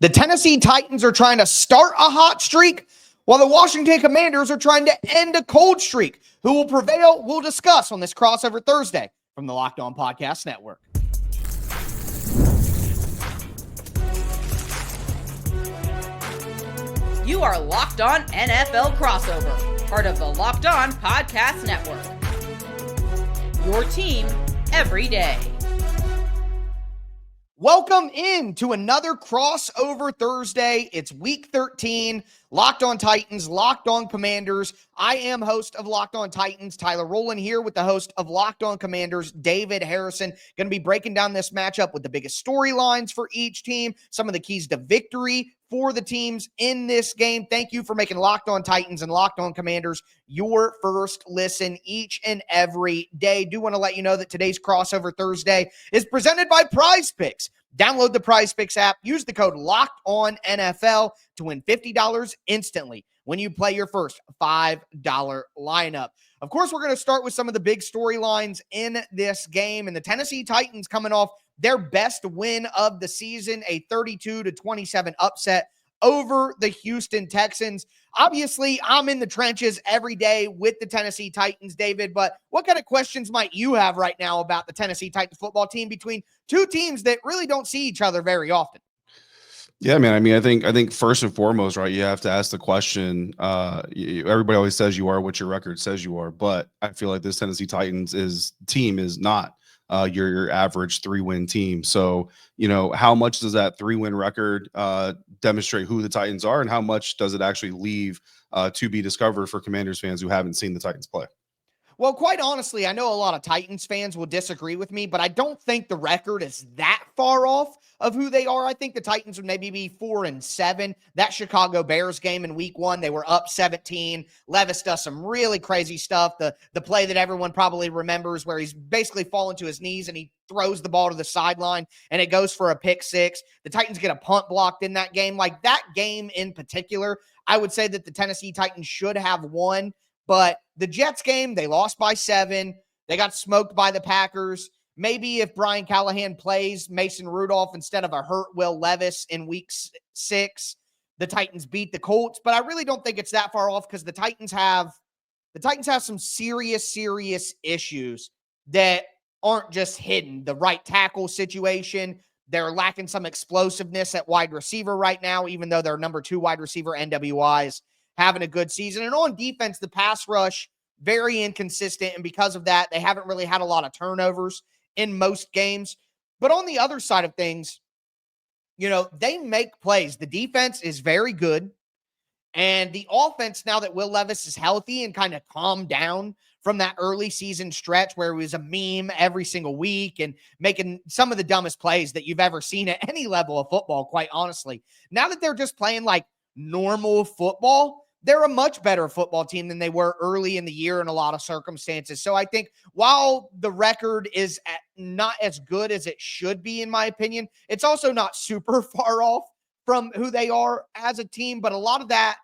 The Tennessee Titans are trying to start a hot streak, while the Washington Commanders are trying to end a cold streak. Who will prevail? We'll discuss on this Crossover Thursday from the Locked On Podcast Network. You are Locked On NFL Crossover, part of the Locked On Podcast Network. Your team every day. Welcome in to another Crossover Thursday. It's week 13, Locked On Titans, Locked On Commanders. I am host of Locked On Titans, Tyler Rowland, here with the host of Locked On Commanders, David Harrison. Going to be breaking down this matchup with the biggest storylines for each team, some of the keys to victory for the teams in this game. Thank you for making Locked On Titans and Locked On Commanders your first listen each and every day. Do want to let you know that today's Crossover Thursday is presented by Prize Picks. Download the Prize Picks app, use the code LOCKEDONNFL to win $50 instantly when you play your first $5 lineup. Of course, we're going to start with some of the big storylines in this game, and the Tennessee Titans coming off their best win of the season, a 32-27 upset over the Houston Texans. Obviously, I'm in the trenches every day with the Tennessee Titans, David, but what kind of questions might you have right now about the Tennessee Titans football team between two teams that really don't see each other very often? Yeah, man. I mean, I think first and foremost, right, you have to ask the question. Everybody always says you are what your record says you are, but I feel like this Tennessee Titans team is not your average 3-win team. So, how much does that 3-win record demonstrate who the Titans are, and how much does it actually leave to be discovered for Commanders fans who haven't seen the Titans play? Well, quite honestly, I know a lot of Titans fans will disagree with me, but I don't think the record is that far off of who they are. I think the Titans would maybe be 4-7. That Chicago Bears game in week 1, they were up 17. Levis does some really crazy stuff. The play that everyone probably remembers where he's basically fallen to his knees and he throws the ball to the sideline and it goes for a pick six. The Titans get a punt blocked in that game. Like that game in particular, I would say that the Tennessee Titans should have won. But the Jets game, they lost by 7. They got smoked by the Packers. Maybe if Brian Callahan plays Mason Rudolph instead of a hurt Will Levis in week 6, the Titans beat the Colts. But I really don't think it's that far off because the Titans have some serious issues that aren't just hidden. The right tackle situation, they're lacking some explosiveness at wide receiver right now, even though their number 2 wide receiver, NWI, is having a good season. And on defense, the pass rush, very inconsistent. And because of that, they haven't really had a lot of turnovers in most games. But on the other side of things, they make plays. The defense is very good. And the offense, now that Will Levis is healthy and kind of calmed down from that early season stretch where he was a meme every single week and making some of the dumbest plays that you've ever seen at any level of football, quite honestly. Now that they're just playing like normal football, they're a much better football team than they were early in the year in a lot of circumstances. So I think while the record is not as good as it should be, in my opinion, it's also not super far off from who they are as a team. But a lot of that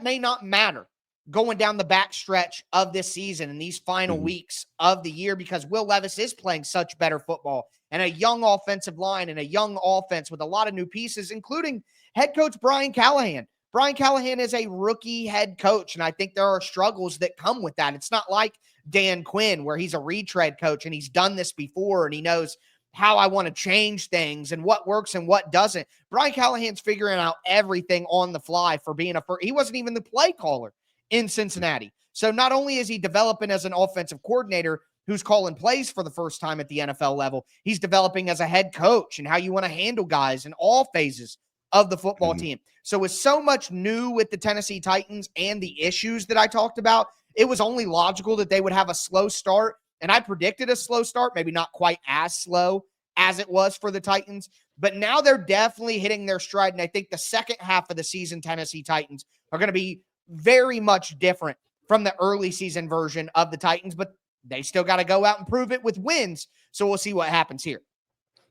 may not matter going down the backstretch of this season and these final weeks of the year, because Will Levis is playing such better football and a young offensive line and a young offense with a lot of new pieces, including head coach Brian Callahan. Brian Callahan is a rookie head coach, and I think there are struggles that come with that. It's not like Dan Quinn, where he's a retread coach and he's done this before and he knows how I want to change things and what works and what doesn't. Brian Callahan's figuring out everything on the fly for being he wasn't even the play caller in Cincinnati. So not only is he developing as an offensive coordinator who's calling plays for the first time at the NFL level, he's developing as a head coach and how you want to handle guys in all phases of the football team. So with so much new with the Tennessee Titans and the issues that I talked about, it was only logical that they would have a slow start. And I predicted a slow start, maybe not quite as slow as it was for the Titans, but now they're definitely hitting their stride. And I think the second half of the season, Tennessee Titans are going to be very much different from the early season version of the Titans, but they still got to go out and prove it with wins. So we'll see what happens here.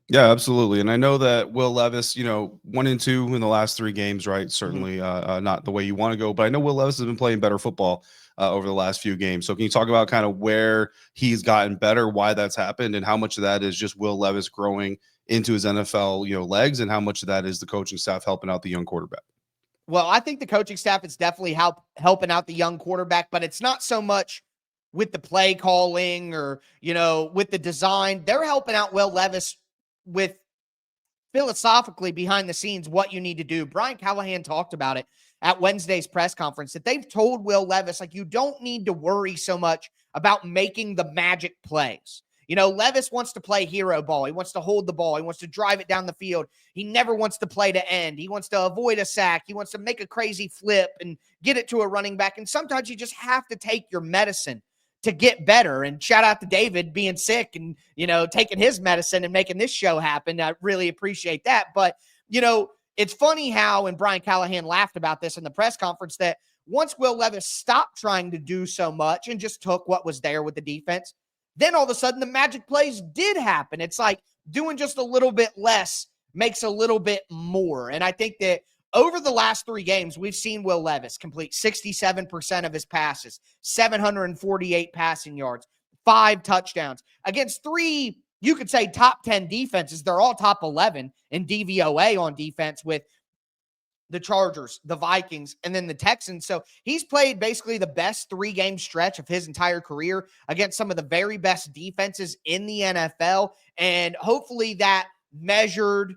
Yeah, absolutely. And I know that Will Levis, 1-2 in the last 3 games, right? Certainly not the way you want to go, but I know Will Levis has been playing better football over the last few games. So can you talk about kind of where he's gotten better, why that's happened, and how much of that is just Will Levis growing into his NFL, legs, and how much of that is the coaching staff helping out the young quarterback? Well, I think the coaching staff is definitely helping out the young quarterback, but it's not so much with the play calling or, with the design. They're helping out Will Levis with philosophically behind the scenes what you need to do. Brian Callahan talked about it at Wednesday's press conference, that they've told Will Levis, like, you don't need to worry so much about making the magic plays. Levis wants to play hero ball. He wants to hold the ball. He wants to drive it down the field. He never wants to play to end. He wants to avoid a sack. He wants to make a crazy flip and get it to a running back. And sometimes you just have to take your medicine to get better. And shout out to David being sick and, taking his medicine and making this show happen. I really appreciate that. But, it's funny how, and Brian Callahan laughed about this in the press conference, that once Will Levis stopped trying to do so much and just took what was there with the defense, then all of a sudden the magic plays did happen. It's like doing just a little bit less makes a little bit more. And I think that over the last 3 games, we've seen Will Levis complete 67% of his passes, 748 passing yards, 5 touchdowns against 3, you could say, top 10 defenses. They're all top 11 in DVOA on defense, with the Chargers, the Vikings, and then the Texans. So he's played basically the best 3-game stretch of his entire career against some of the very best defenses in the NFL. And hopefully that measured,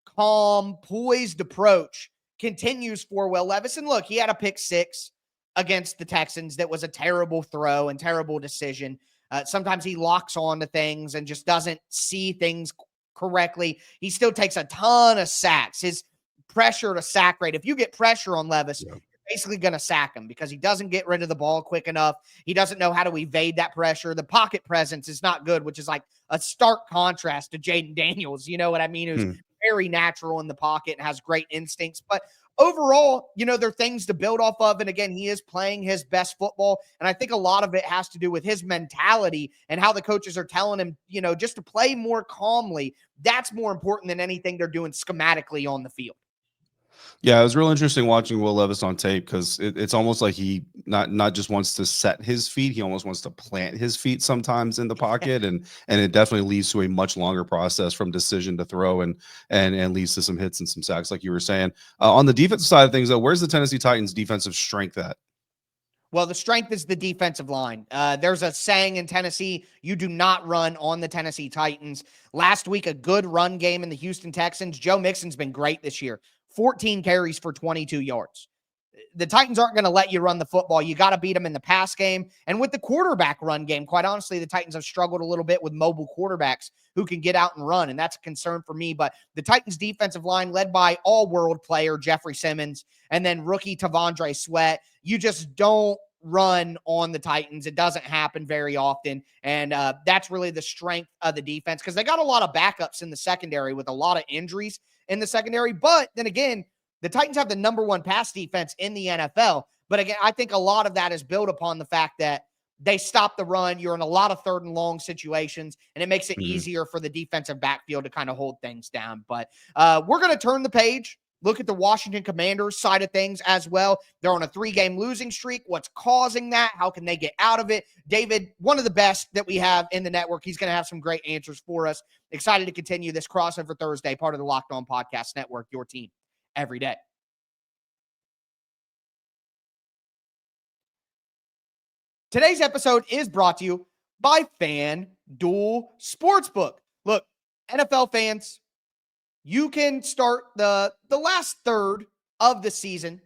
calm, poised approach continues for Will Levis. And look, he had a pick 6 against the Texans that was a terrible throw and terrible decision. Sometimes he locks on to things and just doesn't see things correctly. He still takes a ton of sacks. His pressure to sack rate, if you get pressure on Levis, you're basically going to sack him because he doesn't get rid of the ball quick enough. He doesn't know how to evade that pressure. The pocket presence is not good, which is like a stark contrast to Jaden Daniels. You know what I mean? Who's very natural in the pocket and has great instincts. But overall, there are things to build off of. And again, he is playing his best football. And I think a lot of it has to do with his mentality and how the coaches are telling him, just to play more calmly. That's more important than anything they're doing schematically on the field. Yeah, it was real interesting watching Will Levis on tape, because it's almost like he not just wants to set his feet, he almost wants to plant his feet sometimes in the pocket, and it definitely leads to a much longer process from decision to throw, and leads to some hits and some sacks, like you were saying. On the defensive side of things, though, where's the Tennessee Titans' defensive strength at? Well, the strength is the defensive line. There's a saying in Tennessee, you do not run on the Tennessee Titans. Last week, a good run game in the Houston Texans. Joe Mixon's been great this year. 14 carries for 22 yards. The Titans aren't going to let you run the football. You got to beat them in the pass game. And with the quarterback run game, quite honestly, the Titans have struggled a little bit with mobile quarterbacks who can get out and run, and that's a concern for me. But the Titans defensive line, led by all-world player Jeffrey Simmons and then rookie Tavondre Sweat, you just don't run on the Titans. It doesn't happen very often. And that's really the strength of the defense, because they got a lot of backups in the secondary with a lot of injuries in the secondary. But then again, the Titans have the number 1 pass defense in the NFL. But again, I think a lot of that is built upon the fact that they stop the run. You're in a lot of 3rd and long situations, and it makes it easier for the defensive backfield to kind of hold things down. But we're going to turn the page, look at the Washington Commanders side of things as well. They're on a 3-game losing streak. What's causing that? How can they get out of it? David, one of the best that we have in the network. He's going to have some great answers for us. Excited to continue this Crossover Thursday, part of the Locked On Podcast Network, your team every day. Today's episode is brought to you by FanDuel Sportsbook. Look, NFL fans, you can start the last third of the season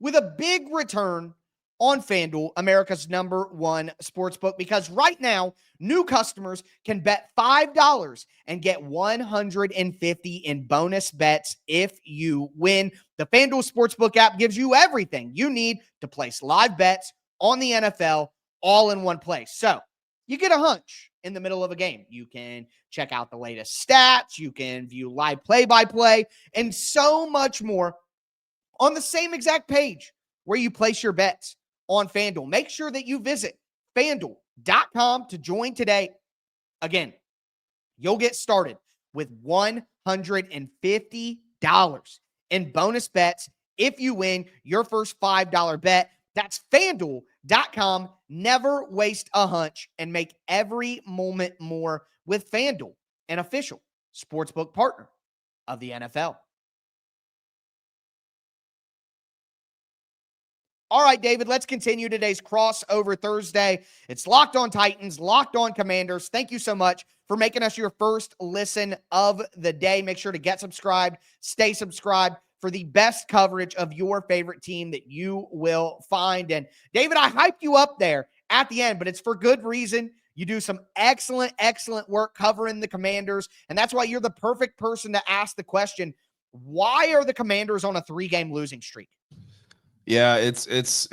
with a big return on FanDuel, America's #1 sportsbook, because right now, new customers can bet $5 and get $150 in bonus bets if you win. The FanDuel Sportsbook app gives you everything you need to place live bets on the NFL all in one place. So you get a hunch in the middle of a game. You can check out the latest stats. You can view live play-by-play and so much more on the same exact page where you place your bets on FanDuel. Make sure that you visit FanDuel.com to join today. Again, you'll get started with $150 in bonus bets if you win your first $5 bet. That's FanDuel.com. Never waste a hunch and make every moment more with FanDuel, an official sportsbook partner of the NFL. All right, David, let's continue today's crossover Thursday. It's Locked On Titans, Locked On Commanders. Thank you so much for making us your first listen of the day. Make sure to get subscribed, stay subscribed for the best coverage of your favorite team that you will find. And David, I hyped you up there at the end, but it's for good reason. You do some excellent, excellent work covering the Commanders, and that's why you're the perfect person to ask the question, why are the Commanders on a 3-game losing streak? Yeah, it's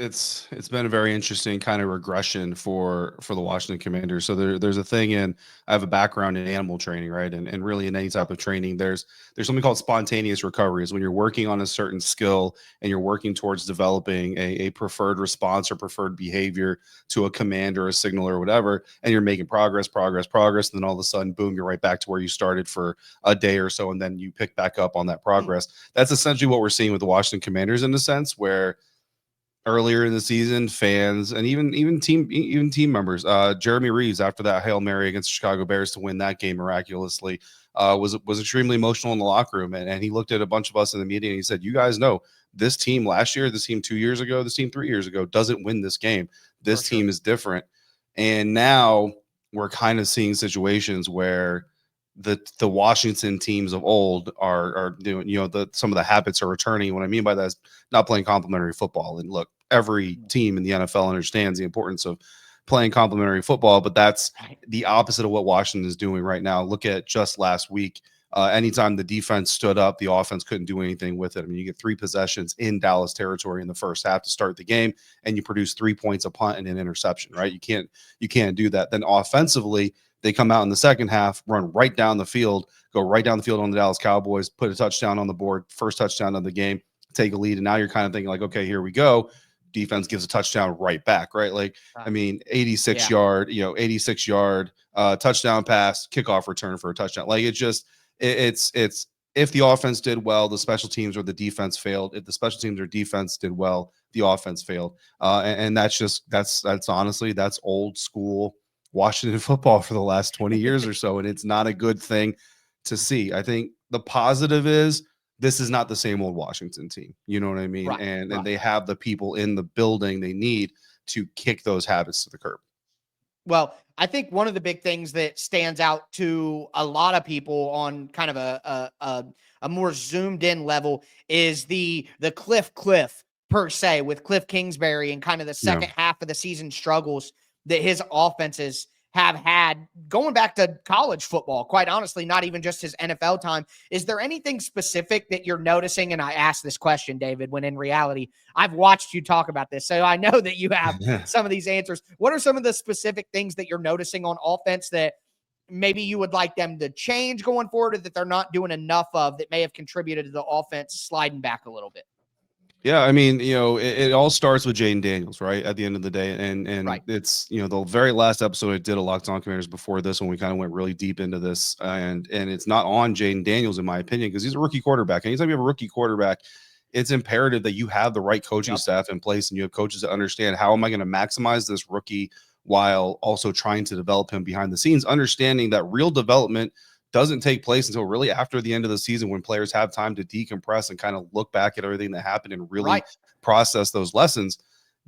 been a very interesting kind of regression for the Washington Commanders. So there's a thing in I have a background in animal training, right? And really in any type of training, there's something called spontaneous recovery. Is when you're working on a certain skill and you're working towards developing a preferred response or preferred behavior to a command or a signal or whatever, and you're making progress, and then all of a sudden, boom, you're right back to where you started for a day or so, and then you pick back up on that progress. That's essentially what we're seeing with the Washington Commanders in a sense where earlier in the season, fans and even team members, Jeremy Reeves, after that Hail Mary against the Chicago Bears to win that game miraculously, was extremely emotional in the locker room. And he looked at a bunch of us in the media and he said, you guys know this team last year, this team 2 years ago, this team 3 years ago doesn't win this game. This team is different. And now we're kind of seeing situations where the Washington teams of old are doing, some of the habits are returning. What I mean by that is not playing complementary football. And look, every team in the NFL understands the importance of playing complementary football, but that's the opposite of what Washington is doing right now. Look at just last week. Anytime the defense stood up, the offense couldn't do anything with it. I mean, you get 3 possessions in Dallas territory in the first half to start the game, and you produce 3 points, a punt, and an interception, right? You can't do that. Then offensively, they come out in the second half, run right down the field, go right down the field on the Dallas Cowboys, put a touchdown on the board, first touchdown of the game, take a lead. And now you're kind of thinking like, okay, here we go. Defense gives a touchdown right back, right? Like, I mean, 86 yard touchdown pass, kickoff return for a touchdown. Like it's if the offense did well, the special teams or the defense failed. If the special teams or defense did well, the offense failed. And that's honestly, that's old school Washington football for the last 20 years or so. And it's not a good thing to see. I think the positive is this is not the same old Washington team. You know what I mean? And they have the people in the building they need to kick those habits to the curb. Well, I think one of the big things that stands out to a lot of people on kind of a more zoomed in level is the Cliff per se, with Cliff Kingsbury and kind of the second half of the season struggles that his offenses have had going back to college football, quite honestly, not even just his NFL time. Is there anything specific that you're noticing? And I asked this question, David, when in reality, I've watched you talk about this, so I know that you have some of these answers. What are some of the specific things that you're noticing on offense that maybe you would like them to change going forward, or that they're not doing enough of that may have contributed to the offense sliding back a little bit? Yeah, I mean, it all starts with Jaden Daniels, right? At the end of the day, and it's the very last episode I did a Locked On Commanders before this one, we kind of went really deep into this, and it's not on Jaden Daniels in my opinion because he's a rookie quarterback. Anytime you have a rookie quarterback, it's imperative that you have the right coaching staff in place and you have coaches that understand how am I going to maximize this rookie while also trying to develop him behind the scenes, understanding that real development doesn't take place until really after the end of the season when players have time to decompress and kind of look back at everything that happened and really process those lessons.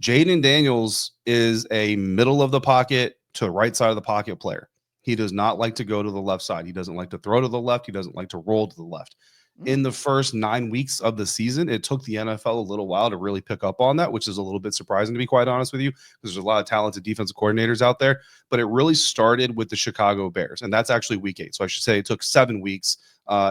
Jaden Daniels is a middle of the pocket to right side of the pocket player. He does not like to go to the left side. He doesn't like to throw to the left. He doesn't like to roll to the left. In the first 9 weeks of the season, it took the NFL a little while to really pick up on that, which is a little bit surprising, to be quite honest with you, because there's a lot of talented defensive coordinators out there. But it really started with the Chicago Bears, and that's actually week 8. So I should say it took 7 weeks.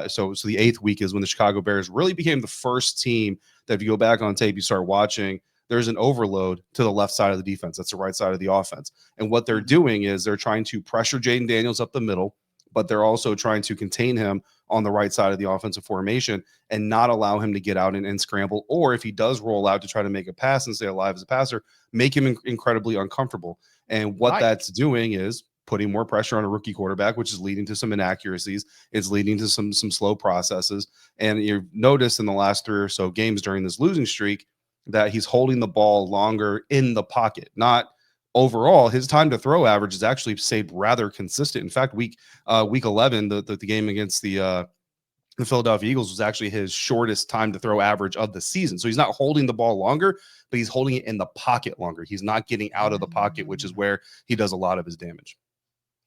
So the 8th week is when the Chicago Bears really became the first team that, if you go back on tape, you start watching, there's an overload to the left side of the defense. That's the right side of the offense. And what they're doing is they're trying to pressure Jaden Daniels up the middle, but they're also trying to contain him on the right side of the offensive formation and not allow him to get out and scramble. Or if he does roll out to try to make a pass and stay alive as a passer, make him incredibly uncomfortable. And what that's doing is putting more pressure on a rookie quarterback, which is leading to some inaccuracies. It's leading to some slow processes. And you've noticed in the last 3 or so games during this losing streak that he's holding the ball longer in the pocket, not overall, his time to throw average has actually stayed rather consistent. In fact, week 11, the game against the Philadelphia Eagles was actually his shortest time to throw average of the season. So he's not holding the ball longer, but he's holding it in the pocket longer. He's not getting out of the pocket, which is where he does a lot of his damage.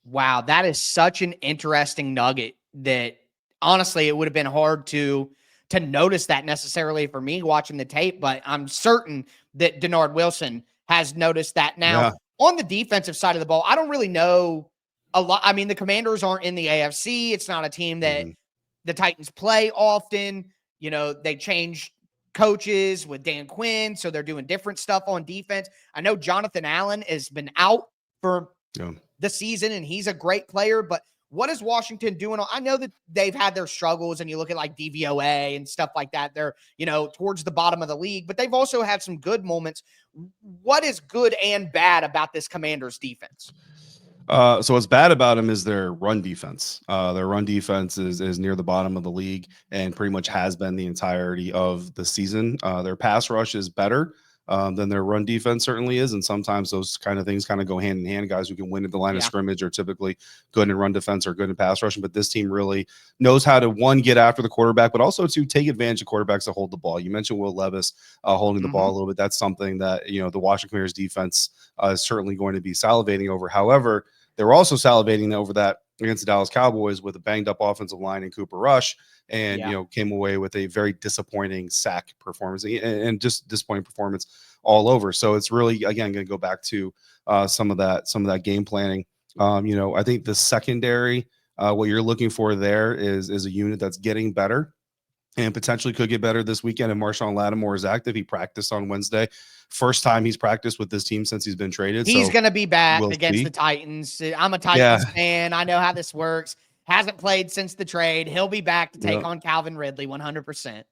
Wow, that is such an interesting nugget that honestly it would have been hard to notice that necessarily for me watching the tape, but I'm certain that Denard Wilson has noticed that. Now, Yeah. on the defensive side of the ball, I don't really know a lot. I mean, the Commanders aren't in the AFC. It's not a team that the Titans play often. You know, they change coaches with Dan Quinn, so they're doing different stuff on defense. I know Jonathan Allen has been out for the season, and he's a great player, but what is Washington doing? I know that they've had their struggles, and you look at like DVOA and stuff like that. They're, towards the bottom of the league, but they've also had some good moments. What is good and bad about this Commanders defense? So what's bad about him is their run defense. Their run defense is near the bottom of the league and pretty much has been the entirety of the season. Their pass rush is better than their run defense certainly is. And sometimes those kind of things kind of go hand in hand. Guys who can win at the line of scrimmage are typically good in run defense or good in pass rushing. But this team really knows how to, one, get after the quarterback, but also to take advantage of quarterbacks that hold the ball. You mentioned Will Levis holding the ball a little bit. That's something that, the Washington Commanders defense is certainly going to be salivating over. However, they were also salivating over that against the Dallas Cowboys with a banged up offensive line and Cooper Rush, and came away with a very disappointing sack performance and just disappointing performance all over. So it's really, again, going to go back to some of that game planning. I think the secondary, what you're looking for there is a unit that's getting better and potentially could get better this weekend. And Marshawn Lattimore is active. He practiced on Wednesday. First time he's practiced with this team since he's been traded. He's going to be back against the Titans. I'm a Titans fan. I know how this works. Hasn't played since the trade. He'll be back to take on Calvin Ridley 100%.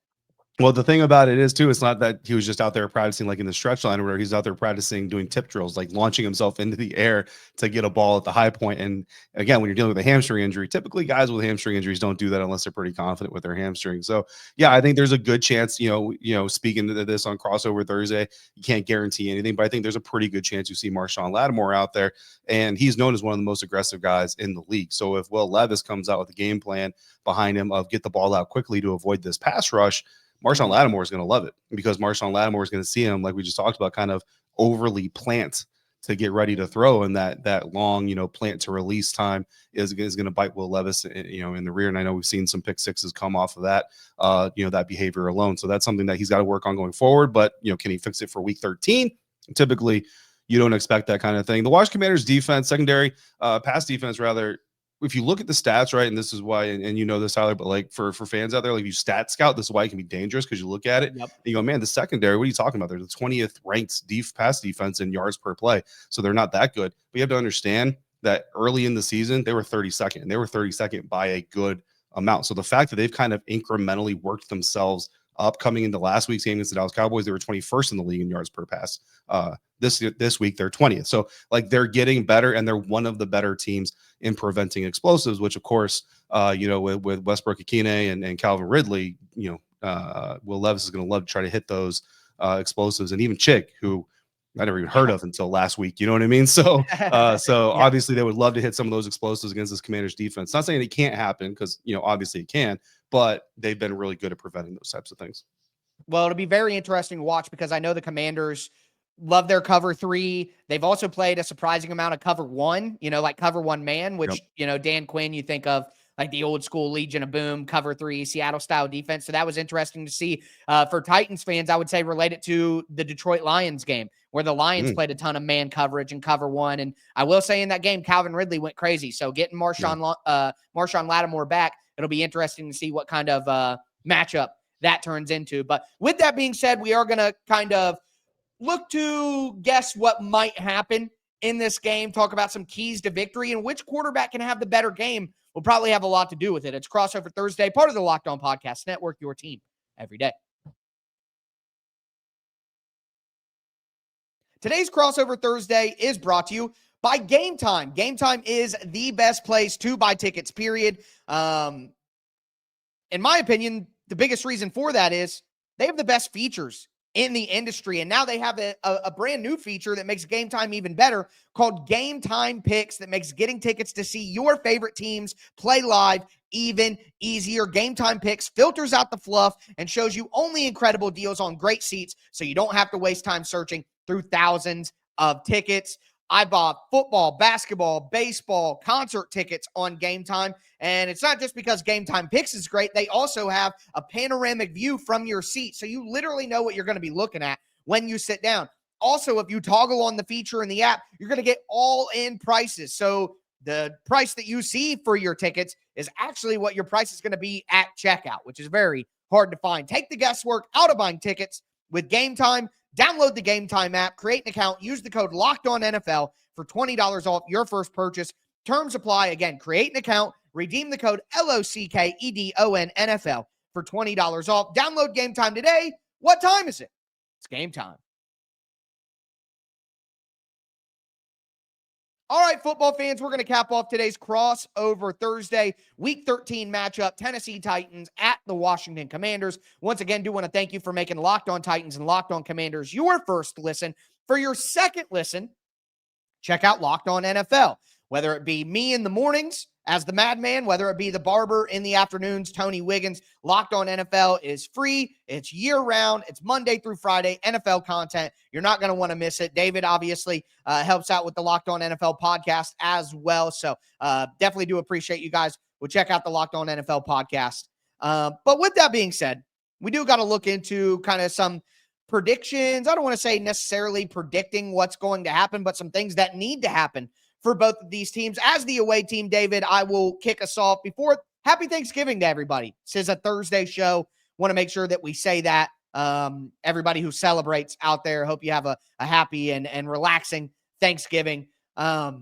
Well, the thing about it is, too, it's not that he was just out there practicing like in the stretch line where he's out there practicing doing tip drills, like launching himself into the air to get a ball at the high point. And again, when you're dealing with a hamstring injury, typically guys with hamstring injuries don't do that unless they're pretty confident with their hamstring. So, yeah, I think there's a good chance, speaking to this on Crossover Thursday, you can't guarantee anything, but I think there's a pretty good chance you see Marshawn Lattimore out there. And he's known as one of the most aggressive guys in the league. So if Will Levis comes out with a game plan behind him of get the ball out quickly to avoid this pass rush, Marshawn Lattimore is going to love it because Marshawn Lattimore is going to see him, like we just talked about, kind of overly plant to get ready to throw. And that long, plant to release time is going to bite Will Levis, in the rear. And I know we've seen some pick sixes come off of that, that behavior alone. So that's something that he's got to work on going forward. But, can he fix it for week 13? Typically, you don't expect that kind of thing. The Washington Commanders defense, secondary, pass defense, rather, if you look at the stats, right, and this is why, and you know this, Tyler, but like for fans out there, like you stat scout, this is why it can be dangerous because you look at it and you go, man, the secondary, what are you talking about? They're the 20th ranked pass defense in yards per play. So they're not that good. But you have to understand that early in the season, they were 32nd, and they were 32nd by a good amount. So the fact that they've kind of incrementally worked themselves up coming into last week's game against the Dallas Cowboys, they were 21st in the league in yards per pass. This week they're 20th. So like they're getting better, and they're one of the better teams in preventing explosives, which of course, with Westbrook Akine and Calvin Ridley, Will Levis is going to love to try to hit those explosives. And even Chick, who I never even heard of until last week. You know what I mean? So, obviously they would love to hit some of those explosives against this Commanders defense. Not saying it can't happen because, obviously it can, but they've been really good at preventing those types of things. Well, it'll be very interesting to watch because I know the Commanders love their cover 3. They've also played a surprising amount of cover 1, like cover 1 man, which, Dan Quinn, you think of like the old school Legion of Boom, cover 3, Seattle style defense. So that was interesting to see. For Titans fans, I would say related to the Detroit Lions game where the Lions played a ton of man coverage and cover 1. And I will say in that game, Calvin Ridley went crazy. So getting Marshawn Lattimore back, it'll be interesting to see what kind of matchup that turns into. But with that being said, we are going to kind of look to guess what might happen in this game, talk about some keys to victory, and which quarterback can have the better game will probably have a lot to do with it. It's Crossover Thursday, part of the Locked On Podcast Network, your team every day. Today's Crossover Thursday is brought to you by Game Time. Game Time is the best place to buy tickets, period. In my opinion, the biggest reason for that is they have the best features in the industry. And now they have a brand new feature that makes Game Time even better called Game Time Picks, that makes getting tickets to see your favorite teams play live even easier. Game Time Picks filters out the fluff and shows you only incredible deals on great seats, so you don't have to waste time searching through thousands of tickets. I bought football, basketball, baseball, concert tickets on Game Time. And it's not just because Game Time Picks is great. They also have a panoramic view from your seat, so you literally know what you're going to be looking at when you sit down. Also, if you toggle on the feature in the app, you're going to get all-in prices. So the price that you see for your tickets is actually what your price is going to be at checkout, which is very hard to find. Take the guesswork out of buying tickets with Game Time. Download the Game Time app, create an account, use the code LOCKEDONNFL for $20 off your first purchase. Terms apply. Again, create an account, redeem the code LOCKEDONNFL for $20 off. Download Game Time today. What time is it? It's game time. All right, football fans, we're going to cap off today's crossover Thursday, Week 13 matchup, Tennessee Titans at the Washington Commanders. Once again, do want to thank you for making Locked On Titans and Locked On Commanders your first listen. For your second listen, check out Locked On NFL. Whether it be me in the mornings as the madman, whether it be the barber in the afternoons, Tony Wiggins, Locked On NFL is free. It's year-round. It's Monday through Friday, NFL content. You're not going to want to miss it. David obviously helps out with the Locked On NFL podcast as well. So definitely do appreciate you guys. We'll check out the Locked On NFL podcast. But with that being said, we do got to look into kind of some predictions. I don't want to say necessarily predicting what's going to happen, but some things that need to happen for both of these teams. As the away team, David, I will kick us off. Before, happy Thanksgiving to everybody. This is a Thursday show. Want to make sure that we say that. Everybody who celebrates out there, hope you have a happy and relaxing Thanksgiving. But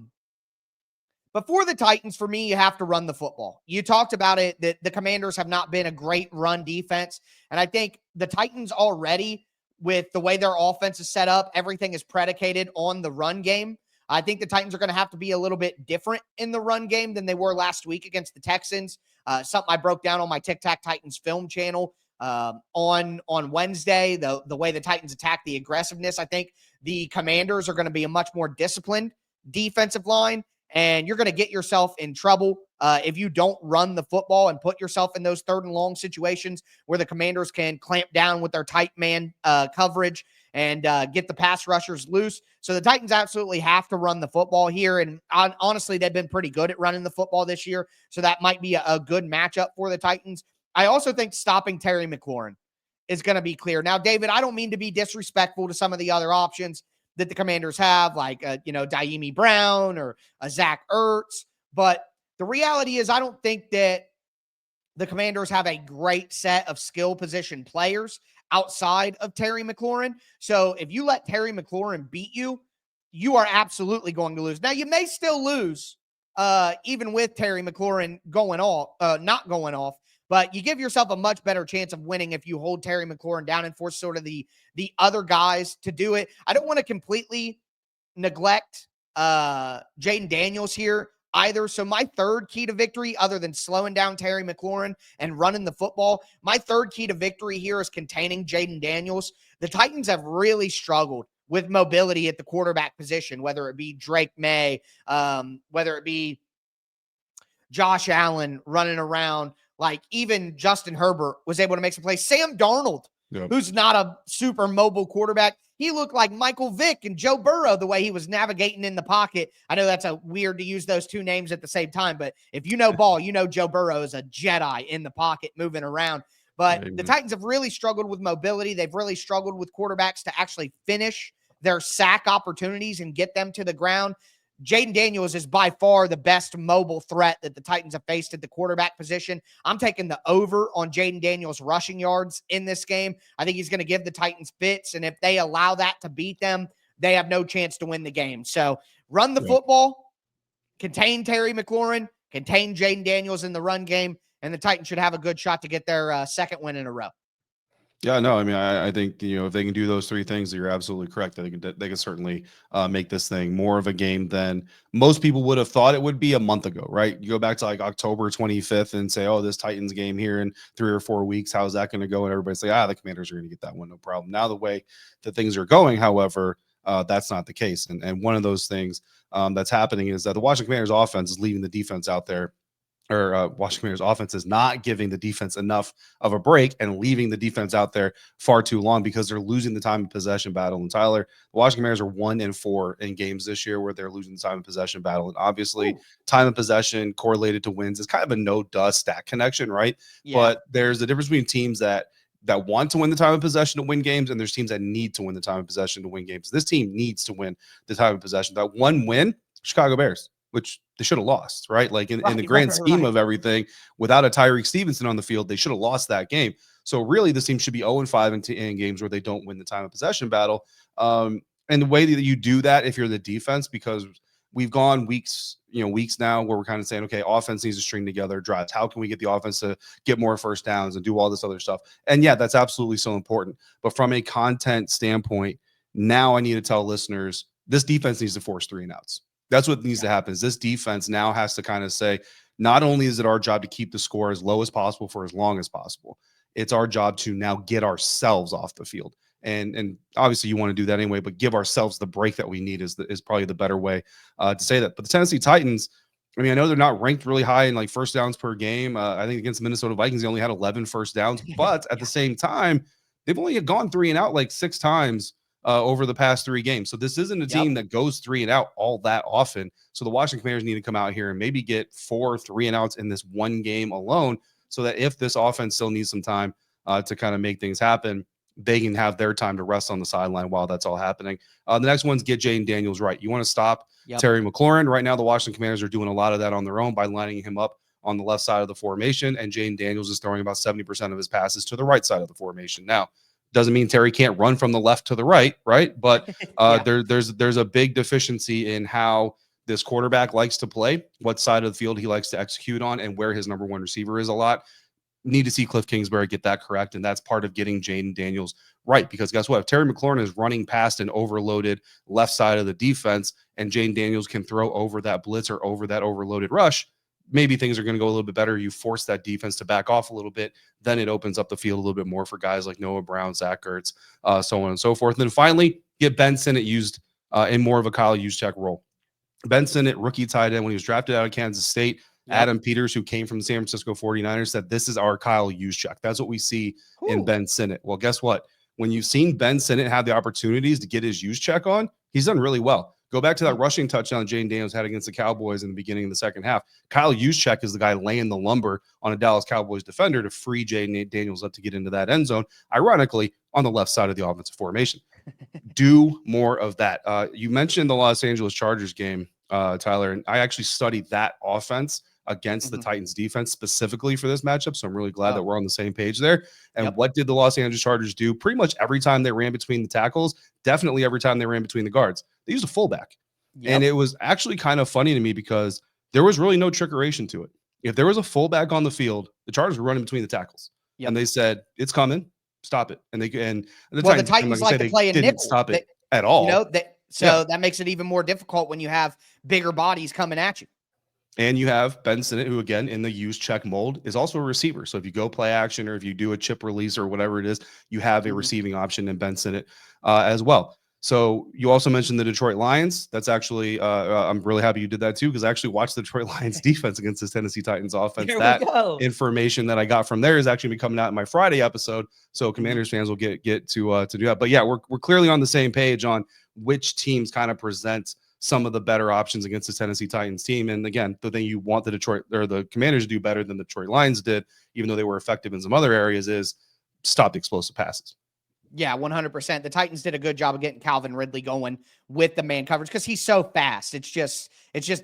for the Titans, for me, you have to run the football. You talked about it, that the Commanders have not been a great run defense. And I think the Titans already, with the way their offense is set up, everything is predicated on the run game. I think the Titans are going to have to be a little bit different in the run game than they were last week against the Texans. Something I broke down on my TikTok Titans film channel on Wednesday, the way the Titans attack, the aggressiveness. I think the Commanders are going to be a much more disciplined defensive line, and you're going to get yourself in trouble if you don't run the football and put yourself in those third and long situations where the Commanders can clamp down with their tight man coverage and get the pass rushers loose. So the Titans absolutely have to run the football here. And honestly, they've been pretty good at running the football this year. So that might be a good matchup for the Titans. I also think stopping Terry McLaurin is going to be clear. Now, David, I don't mean to be disrespectful to some of the other options that the Commanders have, like, Daimi Brown or Zach Ertz. But the reality is I don't think that the Commanders have a great set of skill position players outside of Terry McLaurin. So if you let Terry McLaurin beat you, you are absolutely going to lose. Now, you may still lose even with Terry McLaurin not going off, but you give yourself a much better chance of winning if you hold Terry McLaurin down and force sort of the other guys to do it. I don't want to completely neglect Jaden Daniels here either. So my third key to victory, other than slowing down Terry McLaurin and running the football, my third key to victory here is containing Jaden Daniels. The Titans have really struggled with mobility at the quarterback position, whether it be Drake May, whether it be Josh Allen running around, like even Justin Herbert was able to make some plays. Sam Darnold, who's not a super mobile quarterback, he looked like Michael Vick and Joe Burrow the way he was navigating in the pocket. I know that's weird to use those two names at the same time, but if you know ball, you know Joe Burrow is a Jedi in the pocket moving around. But the Titans have really struggled with mobility. They've really struggled with quarterbacks to actually finish their sack opportunities and get them to the ground. Jaden Daniels is by far the best mobile threat that the Titans have faced at the quarterback position. I'm taking the over on Jaden Daniels' rushing yards in this game. I think he's going to give the Titans fits, and if they allow that to beat them, they have no chance to win the game. So run the football, contain Terry McLaurin, contain Jaden Daniels in the run game, and the Titans should have a good shot to get their second win in a row. Yeah, no, I mean, I think, if they can do those three things, you're absolutely correct. I think they can certainly make this thing more of a game than most people would have thought it would be a month ago, right? You go back to like October 25th and say, oh, this Titans game here in 3 or 4 weeks, how's that going to go? And everybody's like, the Commanders are going to get that one, no problem. Now, the way that things are going, however, that's not the case. And one of those things that's happening is that the Washington Commanders offense is leaving the defense out there, or Washington Commanders offense is not giving the defense enough of a break and leaving the defense out there far too long because they're losing the time of possession battle. And Tyler, the Washington Commanders are 1-4 in games this year where they're losing the time of possession battle. And obviously, time of possession correlated to wins is kind of a no dust stat connection, right? Yeah. But there's a difference between teams that want to win the time of possession to win games, and there's teams that need to win the time of possession to win games. This team needs to win the time of possession. That one win, Chicago Bears, which they should have lost, right? Like in the grand scheme of everything, without a Tyreek Stevenson on the field, they should have lost that game. So really, this team should be 0-5 in games where they don't win the time of possession battle. And the way that you do that, if you're the defense, because we've gone weeks now where we're kind of saying, okay, offense needs to string together drives. How can we get the offense to get more first downs and do all this other stuff? And yeah, that's absolutely so important. But from a content standpoint, now I need to tell listeners this defense needs to force 3 and outs. That's what needs to happen. Is this defense now has to kind of say, not only is it our job to keep the score as low as possible for as long as possible, it's our job to now get ourselves off the field. And obviously you want to do that anyway, but give ourselves the break that we need is probably the better way to say that. But the Tennessee Titans, I mean, I know they're not ranked really high in like first downs per game. I think against the Minnesota Vikings, they only had 11 first downs, but at the same time, they've only gone 3 and out like 6 times over the past 3 games. So this isn't a team that goes 3 and out all that often. So the Washington Commanders need to come out here and maybe get 4 3 and outs in this one game alone, so that if this offense still needs some time to kind of make things happen, they can have their time to rest on the sideline while that's all happening. The next one's get Jaden Daniels right. You want to stop Terry McLaurin. Right now, the Washington Commanders are doing a lot of that on their own by lining him up on the left side of the formation, and Jaden Daniels is throwing about 70% of his passes to the right side of the formation. Now, doesn't mean Terry can't run from the left to the right? But there's a big deficiency in how this quarterback likes to play, what side of the field he likes to execute on, and where his number one receiver is a lot. Need to see Cliff Kingsbury get that correct, and that's part of getting Jaden Daniels right. Because guess what? If Terry McLaurin is running past an overloaded left side of the defense, and Jaden Daniels can throw over that blitz or over that overloaded rush, maybe things are going to go a little bit better. You force that defense to back off a little bit. Then it opens up the field a little bit more for guys like Noah Brown, Zach Ertz, so on and so forth. And then finally, get Ben Sinnott used in more of a Kyle Juszczyk role. Ben Sinnott, rookie tight end, when he was drafted out of Kansas State, Adam Peters, who came from the San Francisco 49ers, said, this is our Kyle Juszczyk. That's what we see in Ben Sinnott. Well, guess what? When you've seen Ben Sinnott have the opportunities to get his Juszczyk on, he's done really well. Go back to that rushing touchdown Jaden Daniels had against the Cowboys in the beginning of the second half. Kyle Juszczyk is the guy laying the lumber on a Dallas Cowboys defender to free Jaden Daniels up to get into that end zone, ironically, on the left side of the offensive formation. Do more of that. You mentioned the Los Angeles Chargers game, Tyler, and I actually studied that offense against the Titans defense specifically for this matchup. So I'm really glad that we're on the same page there. And what did the Los Angeles Chargers do? Pretty much every time they ran between the tackles, definitely every time they ran between the guards, they used a fullback. And it was actually kind of funny to me because there was really no trickeration to it. If there was a fullback on the field, the Chargers were running between the tackles. And they said, it's coming, stop it. And the Titans like to play a nickel. Stop it at all. That makes it even more difficult when you have bigger bodies coming at you. And you have Ben Sinnott, who, again, in the Juszczyk mold, is also a receiver. So if you go play action or if you do a chip release or whatever it is, you have a receiving option in Ben Sinnott as well. So you also mentioned the Detroit Lions. That's actually, I'm really happy you did that too, because I actually watched the Detroit Lions defense against this Tennessee Titans offense. That information that I got from there is actually be coming out in my Friday episode. So Commanders fans will get to do that. But yeah, we're clearly on the same page on which teams kind of present some of the better options against the Tennessee Titans team. And again, the thing you want the Detroit or the Commanders to do better than the Detroit Lions did, even though they were effective in some other areas, is stop the explosive passes. Yeah, 100%. The Titans did a good job of getting Calvin Ridley going with the man coverage because he's so fast. It's just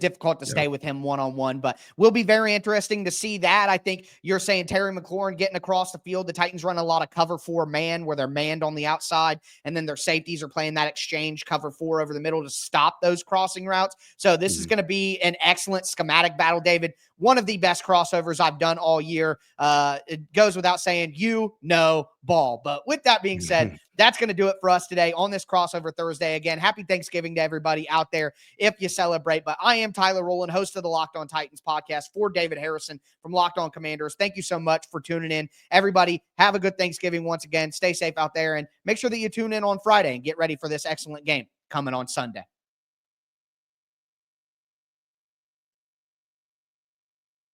difficult to stay with him one-on-one, but will be very interesting to see that. I think you're saying Terry McLaurin getting across the field. The Titans run a lot of cover 4 man where they're manned on the outside, and then their safeties are playing that exchange cover 4 over the middle to stop those crossing routes. So this is going to be an excellent schematic battle, David. One of the best crossovers I've done all year. It goes without saying, ball. But with that being said, that's going to do it for us today on this Crossover Thursday. Again, happy Thanksgiving to everybody out there if you celebrate. But I am Tyler Rowland, host of the Locked On Titans podcast for David Harrison from Locked On Commanders. Thank you so much for tuning in. Everybody, have a good Thanksgiving once again. Stay safe out there and make sure that you tune in on Friday and get ready for this excellent game coming on Sunday.